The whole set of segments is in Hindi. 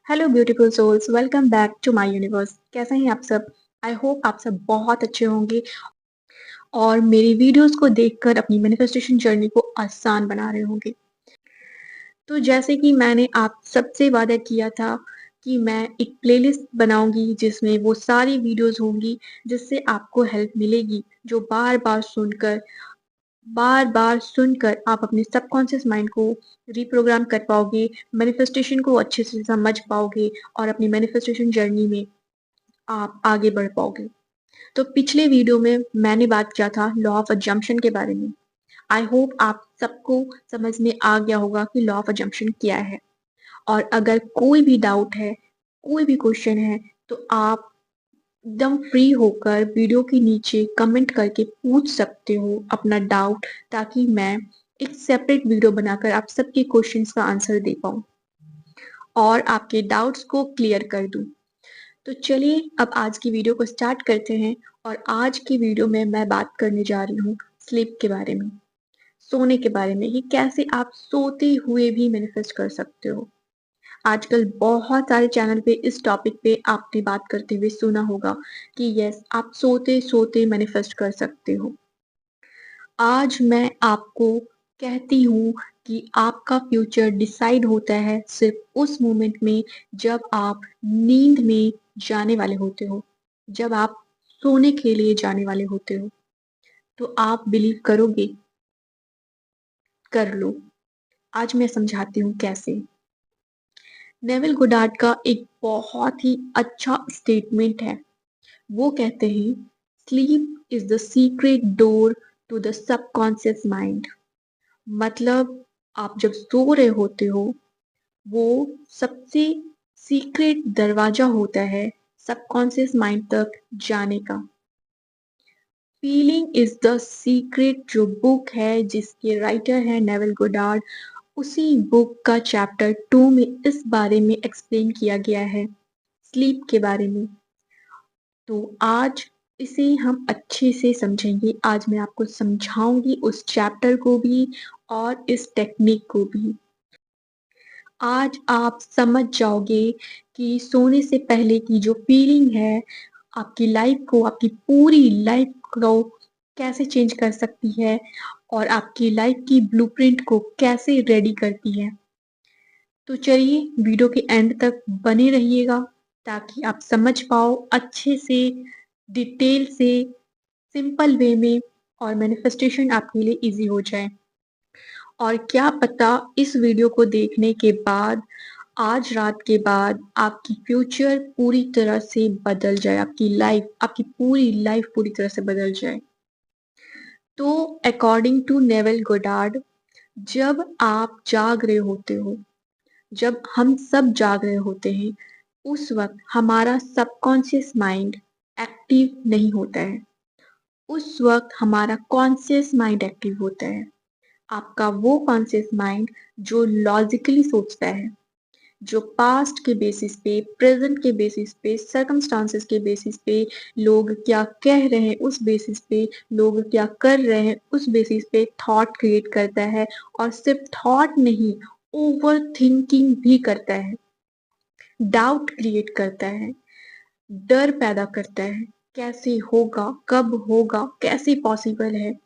Hello beautiful souls, welcome back to my universe. कैसे हैं आप सब? आई होप आप सब बहुत अच्छे होंगे और मेरी वीडियोस को देखकर अपनी मैनिफेस्टेशन जर्नी को आसान बना रहे होंगे। तो जैसे कि मैंने आप सबसे वादा किया था कि मैं एक प्लेलिस्ट बनाऊंगी जिसमें वो सारी वीडियोस होंगी जिससे आपको हेल्प मिलेगी, जो बार बार सुनकर आप अपने सबकॉन्शियस माइंड को रिप्रोग्राम कर पाओगे, मैनिफेस्टेशन को अच्छे से समझ पाओगे और अपनी मैनिफेस्टेशन जर्नी में आप आगे बढ़ पाओगे। तो पिछले वीडियो में मैंने बात किया था लॉ ऑफ अजम्पशन के बारे में। आई होप आप सबको समझ में आ गया होगा कि लॉ ऑफ अजम्पशन क्या है। और अगर कोई भी डाउट है, कोई भी क्वेश्चन है, तो आप एकदम फ्री होकर वीडियो के नीचे कमेंट करके पूछ सकते हो अपना डाउट, ताकि मैं एक सेपरेट वीडियो बनाकर आप सबके क्वेश्चंस का आंसर दे पाऊँ और आपके डाउट्स को क्लियर कर दूँ। तो चलिए अब आज की वीडियो को स्टार्ट करते हैं। और आज की वीडियो में मैं बात करने जा रही हूँ स्लीप के बारे में, सोने के बारे में, कि कैसे आप सोते हुए भी मैनिफेस्ट कर सकते हो। आजकल बहुत सारे चैनल पे इस टॉपिक पे आपने बात करते हुए सुना होगा कि यस, आप सोते सोते मैनिफेस्ट कर सकते हो। आज मैं आपको कहती हूँ कि आपका फ्यूचर डिसाइड होता है सिर्फ उस मोमेंट में जब आप नींद में जाने वाले होते हो, जब आप सोने के लिए जाने वाले होते हो। तो आप बिलीव करोगे? कर लो। आज मैं समझाती हूँ कैसे। नेविल गोडार्ड का एक बहुत ही अच्छा स्टेटमेंट है। वो कहते हैं, sleep is the secret door to the subconscious mind. मतलब आप जब सो रहे होते हो, वो सबसे सीक्रेट दरवाजा होता है सबकॉन्शियस माइंड तक जाने का। फीलिंग इज द सीक्रेट जो बुक है जिसके राइटर है नेविल गोडार्ड, उसी बुक का चैप्टर 2 में इस बारे में एक्सप्लेन किया गया है, स्लीप के बारे में। तो आज इसे हम अच्छे से समझेंगे। आज मैं आपको समझाऊंगी उस चैप्टर को भी और इस टेक्निक को भी। आज आप समझ जाओगे कि सोने से पहले की जो फीलिंग है आपकी लाइफ को, आपकी पूरी लाइफ को कैसे चेंज कर सकती है और आपकी लाइफ की ब्लूप्रिंट को कैसे रेडी करती है। तो चलिए वीडियो के एंड तक बने रहिएगा ताकि आप समझ पाओ अच्छे से, डिटेल से, सिंपल वे में, और मैनिफेस्टेशन आपके लिए इजी हो जाए। और क्या पता इस वीडियो को देखने के बाद, आज रात के बाद, आपकी फ्यूचर पूरी तरह से बदल जाए, आपकी लाइफ, आपकी पूरी लाइफ पूरी तरह से बदल जाए। तो अकॉर्डिंग टू नेविल गोडार्ड, जब आप जाग रहे होते हो, जब हम सब जाग रहे होते हैं, उस वक्त हमारा सबकॉन्शियस माइंड एक्टिव नहीं होता है। उस वक्त हमारा कॉन्शियस माइंड एक्टिव होता है। आपका वो कॉन्शियस माइंड जो लॉजिकली सोचता है, जो पास्ट के बेसिस पे, प्रेजेंट के बेसिस पे, सर्कमस्टांसेस के बेसिस पे, लोग क्या कह रहे हैं उस बेसिस पे, लोग क्या कर रहे हैं उस बेसिस पे थॉट क्रिएट करता है। और सिर्फ थॉट नहीं, ओवर थिंकिंग भी करता है, डाउट क्रिएट करता है, डर पैदा करता है। कैसे होगा, कब होगा, कैसे पॉसिबल है,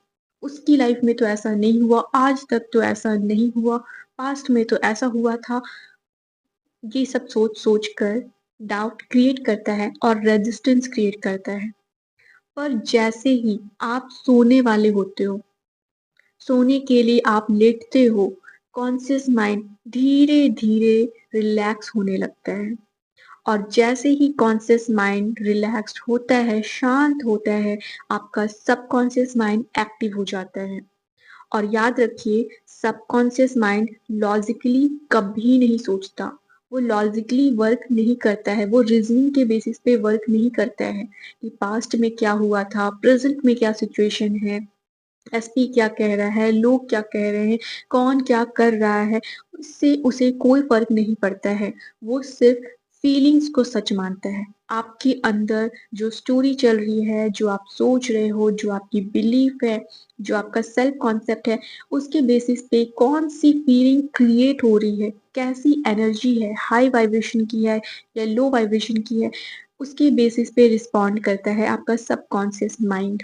उसकी लाइफ में तो ऐसा नहीं हुआ, आज तक तो ऐसा नहीं हुआ, पास्ट में तो ऐसा हुआ था। ये सब सोच सोच कर डाउट क्रिएट करता है और रेजिस्टेंस क्रिएट करता है। पर जैसे ही आप सोने वाले होते हो, सोने के लिए आप लेटते हो, कॉन्शियस माइंड धीरे धीरे रिलैक्स होने लगता है। और जैसे ही कॉन्शियस माइंड रिलैक्स्ड होता है, शांत होता है, आपका सबकॉन्शियस माइंड एक्टिव हो जाता है। और याद रखिए, सबकॉन्शियस माइंड लॉजिकली कभी नहीं सोचता, वो लॉजिकली वर्क नहीं करता है, वो रीजनिंग के बेसिस पे वर्क नहीं करता है कि पास्ट में क्या हुआ था, प्रेजेंट में क्या सिचुएशन है, एसपी क्या कह रहा है, लोग क्या कह रहे हैं, कौन क्या कर रहा है, उससे उसे कोई फर्क नहीं पड़ता है। वो सिर्फ फीलिंग्स को सच मानता है। आपके अंदर जो स्टोरी चल रही है, जो आप सोच रहे हो, जो आपकी बिलीफ है, जो आपका सेल्फ कॉन्सेप्ट है, उसके बेसिस पे कौन-सी फीलिंग क्रिएट हो रही है, कैसी एनर्जी है, हाई वाइब्रेशन की है या लो वाइब्रेशन की है, उसके बेसिस पे रिस्पॉन्ड करता है आपका सबकॉन्शियस माइंड।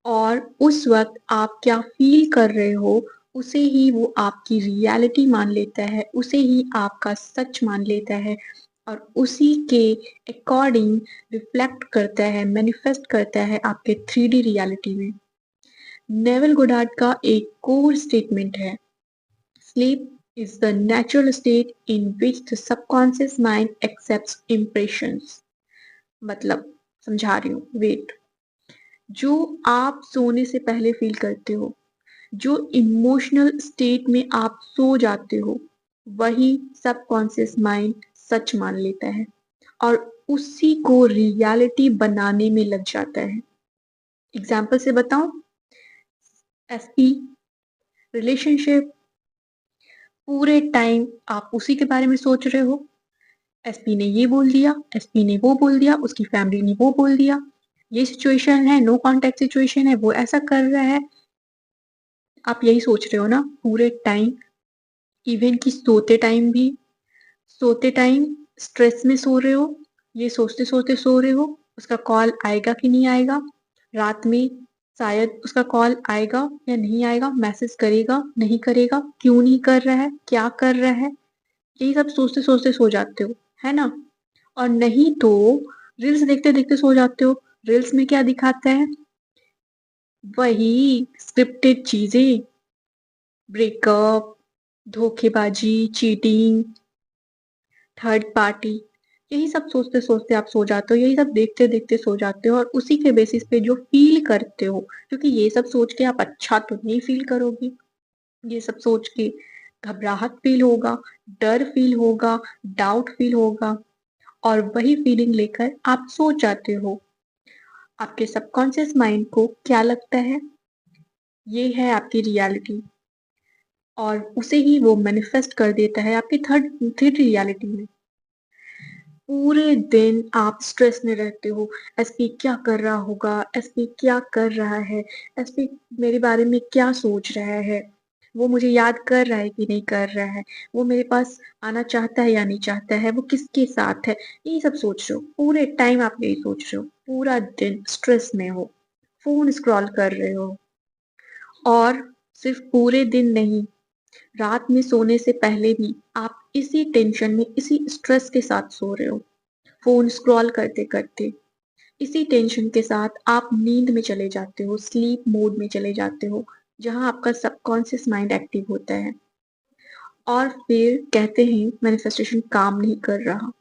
और उस वक़्त आप क्या फ़ील कर रहे हो, उसे ही वो आपकी रियलिटी मान लेता है, उसे ही आपका सच मान लेता है और उसी के अकॉर्डिंग रिफ्लेक्ट करता है, मैनिफेस्ट करता है आपके 3D रियलिटी में। नेविल गोडार्ड का एक कोर स्टेटमेंट है, sleep is the natural state in which the subconscious mind accepts impressions. मतलब समझा रही हूँ, वेट। जो आप सोने से पहले फ़ील करते हो, जो इमोशनल स्टेट में आप सो जाते हो, वही सबकॉन्शियस माइंड सच मान लेता है और उसी को रियलिटी बनाने में लग जाता है। एग्जाम्पल से बताऊं? एसपी, रिलेशनशिप, पूरे टाइम आप उसी के बारे में सोच रहे हो। एसपी ने ये बोल दिया, एसपी ने वो बोल दिया, उसकी फैमिली ने वो बोल दिया, ये सिचुएशन है, नो कॉन्टेक्ट सिचुएशन है, वो ऐसा कर रहा है। आप यही सोच रहे हो ना पूरे टाइम? इवन कि सोते टाइम स्ट्रेस में सो रहे हो, ये सोचते-सोचते सो रहे हो, उसका कॉल आएगा कि नहीं आएगा? रात में शायद उसका कॉल आएगा या नहीं आएगा? मैसेज करेगा, नहीं करेगा? क्यों नहीं कर रहा है? क्या कर रहा है? यही सब सोचते-सोचते सो जाते हो, है ना? और नहीं तो रील्स देखते-देखते सो जाते हो। रील्स में क्या दिखाता है? वही स्क्रिप्टेड चीज़ें, ब्रेकअप, धोखेबाजी, चीटिंग, थर्ड पार्टी, यही सब सोचते-सोचते आप सो जाते हो, यही सब देखते-देखते सो जाते हो और उसी के बेसिस पे जो फ़ील करते हो, क्योंकि ये सब सोच के आप अच्छा तो नहीं फ़ील करोगे। ये सब सोच के घबराहट फ़ील होगा, डर फ़ील होगा, डाउट फ़ील होगा और वही फ़ीलिंग लेकर आप सो जाते हो। आपके सबकॉन्शियस माइंड को क्या लगता है? ये है आपकी रियलिटी और उसे ही वो मैनिफेस्ट कर देता है आपकी थर्ड रियलिटी में। पूरे दिन आप स्ट्रेस में रहते हो, एसपी क्या कर रहा होगा, एसपी क्या कर रहा है, एसपी मेरे बारे में क्या सोच रहा है, वो मुझे याद कर रहा है कि नहीं कर रहा है, वो मेरे पास आना चाहता है या नहीं चाहता है, वो किसके साथ है, यही सब सोच रहे हो, पूरे टाइम आप यही सोच रहे हो, पूरा दिन स्ट्रेस में हो, फ़ोन स्क्रॉल कर रहे हो और सिर्फ पूरे दिन नहीं, रात में सोने से पहले भी आप इसी टेंशन में, इसी स्ट्रेस के साथ सो रहे हो। फ़ोन स्क्रॉल करते-करते, इसी टेंशन के साथ आप नींद में चले जाते हो, स्लीप मोड में चले जाते हो, जहाँ आपका सबकॉन्शियस माइंड एक्टिव होता है और फिर कहते हैं मैनिफेस्टेशन काम नहीं कर रहा,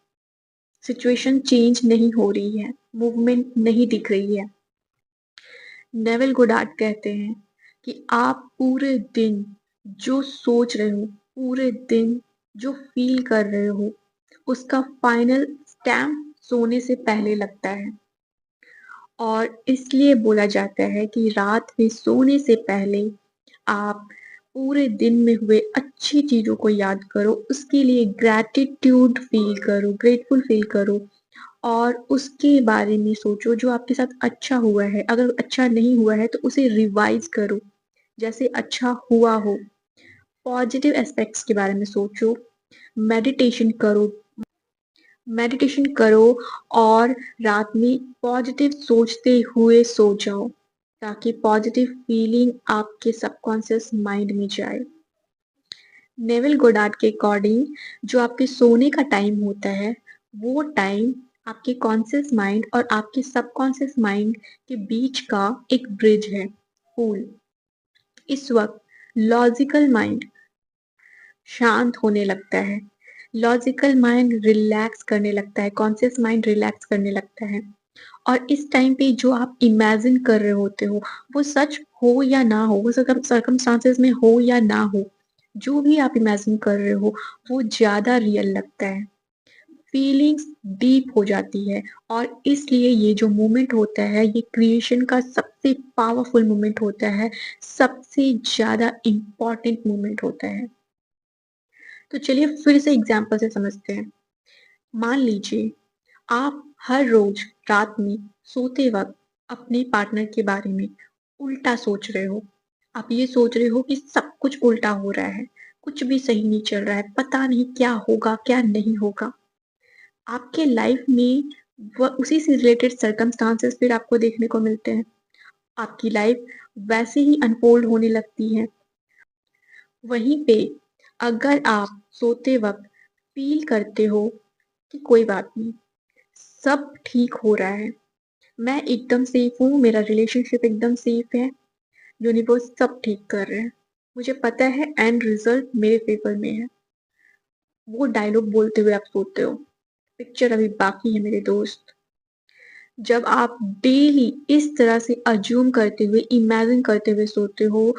सिचुएशन चेंज नहीं हो रही है, मूवमेंट नहीं दिख रही है। नेविल गोडार्ड कहते हैं कि आप पूरे दिन जो सोच रहे हो, पूरे दिन जो फ़ील कर रहे हो, उसका फाइनल स्टैम्प सोने से पहले लगता है। और इसलिए बोला जाता है कि रात में सोने से पहले आप पूरे दिन में हुए अच्छी चीज़ों को याद करो, उसके लिए ग्रैटिट्यूड फ़ील करो, ग्रेटफुल फ़ील करो और उसके बारे में सोचो जो आपके साथ अच्छा हुआ है। अगर अच्छा नहीं हुआ है तो उसे रिवाइज़ करो, जैसे अच्छा हुआ हो। पॉज़िटिव एस्पेक्ट्स के बारे में सोचो, मेडिटेशन करो, मेडिटेशन करो और रात में पॉजिटिव सोचते हुए सो जाओ ताकि पॉजिटिव फीलिंग आपके सबकॉन्शियस माइंड में जाए। नेविल गोडार्ड के अकॉर्डिंग जो आपके सोने का टाइम होता है, वो टाइम आपके कॉन्शियस माइंड और आपके सबकॉन्शियस माइंड के बीच का एक ब्रिज है, पुल। इस वक्त लॉजिकल माइंड शांत होने लगता है, लॉजिकल माइंड रिलैक्स करने लगता है, कॉन्शियस माइंड रिलैक्स करने लगता है और इस टाइम पे जो आप इमेजिन कर रहे होते हो, वो सच हो या ना हो, वो सर्कमस्टांसेस में हो या ना हो, जो भी आप इमेजिन कर रहे हो, वो ज़्यादा रियल लगता है। फीलिंग्स डीप हो जाती है और इसलिए ये जो मोमेंट होता है, ये क्रिएशन का सबसे पावरफुल मोमेंट होता है, सबसे ज़्यादा इम्पोर्टेंट मोमेंट होता है। तो चलिए फिर से एग्जाम्पल से समझते हैं। मान लीजिए आप हर रोज रात में सोते वक्त अपने पार्टनर के बारे में उल्टा सोच रहे हो। आप ये सोच रहे हो कि सब कुछ उल्टा हो रहा है, कुछ भी सही नहीं चल रहा है, पता नहीं क्या होगा, क्या नहीं होगा। आपके लाइफ में उसी से रिलेटेड सर्कमस्टांसेस फिर आपको देखने को मिलते हैं। आपकी लाइफ वैसे ही अनफोल्ड होने लगती है। वहीं पे अगर आप सोते वक्त फील करते हो कि कोई बात नहीं, सब ठीक हो रहा है, मैं एकदम सेफ हूँ, मेरा रिलेशनशिप एकदम सेफ है, यूनिवर्स सब ठीक कर रहे हैं, मुझे पता है एंड रिजल्ट मेरे फेवर में है। वो डायलॉग बोलते हुए आप सोते हो। पिक्चर अभी बाकी है मेरे दोस्त। जब आप डेली इस तरह से अज्यूम करते हुए, इमेजिन करते हुए सोते हो,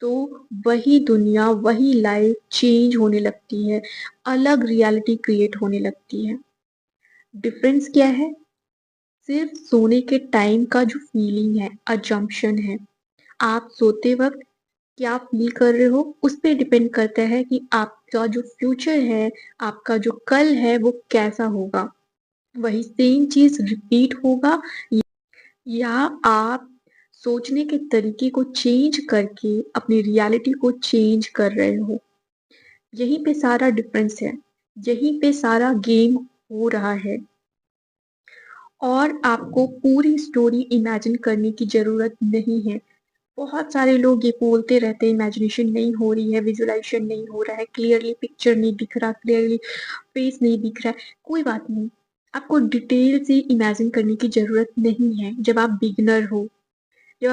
तो वही दुनिया, वही लाइफ चेंज होने लगती है, अलग रियलिटी क्रिएट होने लगती है। डिफरेंस क्या है? सिर्फ सोने के टाइम का जो फीलिंग है, अजम्पशन है। आप सोते वक्त क्या फील कर रहे हो उस पे डिपेंड करता है कि आपका जो फ्यूचर है, आपका जो कल है वो कैसा होगा। वही सेम चीज रिपीट होगा या आप सोचने के तरीके को चेंज करके अपनी रियलिटी को चेंज कर रहे हो। यहीं पे सारा डिफरेंस है, यहीं पे सारा गेम हो रहा है। और आपको पूरी स्टोरी इमेजिन करने की जरूरत नहीं है। बहुत सारे लोग ये बोलते रहते हैं इमेजिनेशन नहीं हो रही है, विजुअलाइजेशन नहीं हो रहा है, क्लियरली पिक्चर नहीं दिख रहा, क्लियरली फेस नहीं दिख रहा है। कोई बात नहीं, आपको डिटेल से इमेजिन करने की जरूरत नहीं है। जब आप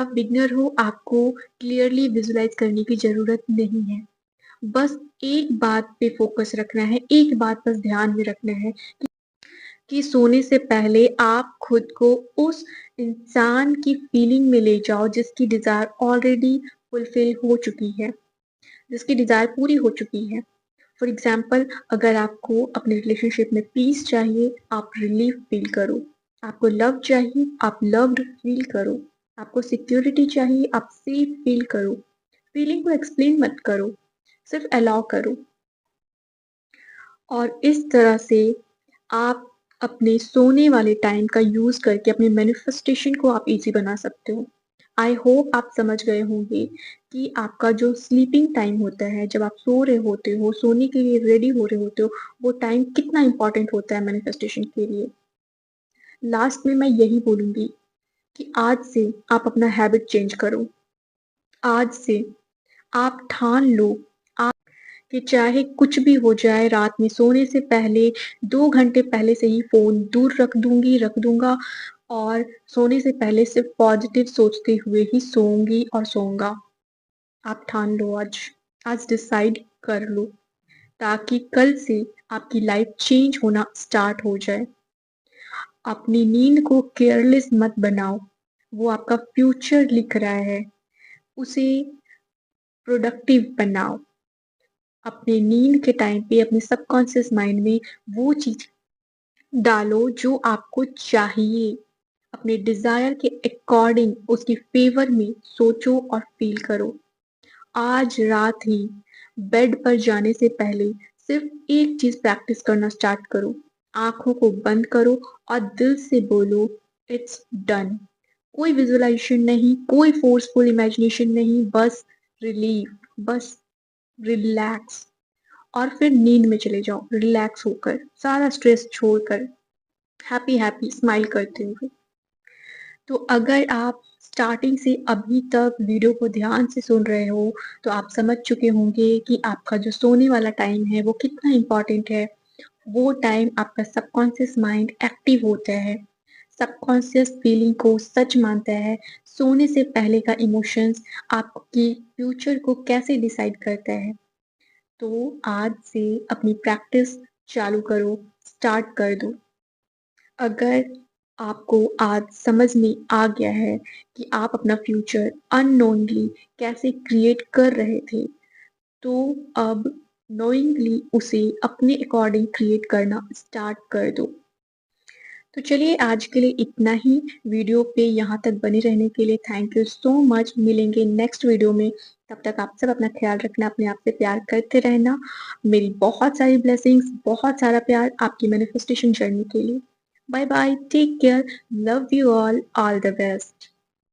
बिगनर हो आपको क्लियरली विजुलाइज करने की जरूरत नहीं है। बस एक बात पे फोकस रखना है, एक बात बस ध्यान में रखना है कि सोने से पहले आप खुद को उस इंसान की फीलिंग में ले जाओ जिसकी डिजायर ऑलरेडी फुलफिल हो चुकी है, जिसकी डिजायर पूरी हो चुकी है। फॉर एग्जाम्पल, अगर आपको अपने रिलेशनशिप में पीस चाहिए, आप रिलीफ फील करो। आपको लव चाहिए, आप लव्ड फील करो। आपको सिक्योरिटी चाहिए, आप सेफ फील करो। फीलिंग को एक्सप्लेन मत करो, सिर्फ अलाउ करो। और इस तरह से आप अपने सोने वाले टाइम का यूज करके अपने मैनिफेस्टेशन को आप इजी बना सकते हो। आई होप आप समझ गए होंगे कि आपका जो स्लीपिंग टाइम होता है, जब आप सो रहे होते हो, सोने के लिए रेडी हो रहे होते हो, वो टाइम कितना इंपॉर्टेंट होता है मैनिफेस्टेशन के लिए। लास्ट में मैं यही बोलूंगी कि आज से आप अपना हैबिट चेंज करो। आज से आप ठान लो कि चाहे कुछ भी हो जाए, रात में सोने से पहले 2 घंटे पहले से ही फोन दूर रख दूंगा और सोने से पहले सिर्फ पॉजिटिव सोचते हुए ही सोऊंगी और सोऊंगा। आप ठान लो आज, आज डिसाइड कर लो, ताकि कल से आपकी लाइफ चेंज होना स्टार्ट हो जाए। अपनी नींद को केयरलेस मत बनाओ, वो आपका फ्यूचर लिख रहा है, उसे प्रोडक्टिव बनाओ। अपने नींद के टाइम पे अपने सबकॉन्शियस माइंड में वो चीज डालो जो आपको चाहिए। अपने डिजायर के अकॉर्डिंग उसकी फेवर में सोचो और फील करो। आज रात ही बेड पर जाने से पहले सिर्फ एक चीज प्रैक्टिस करना स्टार्ट करो। आंखों को बंद करो और दिल से बोलो, इट्स डन। कोई विजुअलाइजेशन नहीं, कोई फोर्सफुल इमेजिनेशन नहीं, बस रिलीफ, बस रिलैक्स। और फिर नींद में चले जाओ रिलैक्स होकर, सारा स्ट्रेस छोड़कर, हैप्पी हैप्पी स्माइल करते हुए। तो अगर आप स्टार्टिंग से अभी तक वीडियो को ध्यान से सुन रहे हो, तो आप समझ चुके होंगे कि आपका जो सोने वाला टाइम है वो कितना इम्पोर्टेंट है। वो टाइम आपका सबकॉन्शियस माइंड एक्टिव होता है, सबकॉन्शियस फीलिंग को सच मानता है। सोने से पहले का इमोशंस आपकी फ्यूचर को कैसे डिसाइड करता है। तो आज से अपनी प्रैक्टिस चालू करो, स्टार्ट कर दो। अगर आपको आज समझ में आ गया है कि आप अपना फ्यूचर अननोइंगली कैसे क्रिएट कर रहे थे, तो अब नोइंगली उसे अपने अकॉर्डिंग क्रिएट करना स्टार्ट कर दो। तो चलिए आज के लिए इतना ही। वीडियो पे यहाँ तक बने रहने के लिए थैंक यू सो मच। मिलेंगे नेक्स्ट वीडियो में। तब तक आप सब अपना ख्याल रखना, अपने आप से प्यार करते रहना। मेरी बहुत सारी ब्लेसिंग्स, बहुत सारा प्यार आपकी मैनिफेस्टेशन जर्नी के लिए। Bye bye, take care, love you all the best.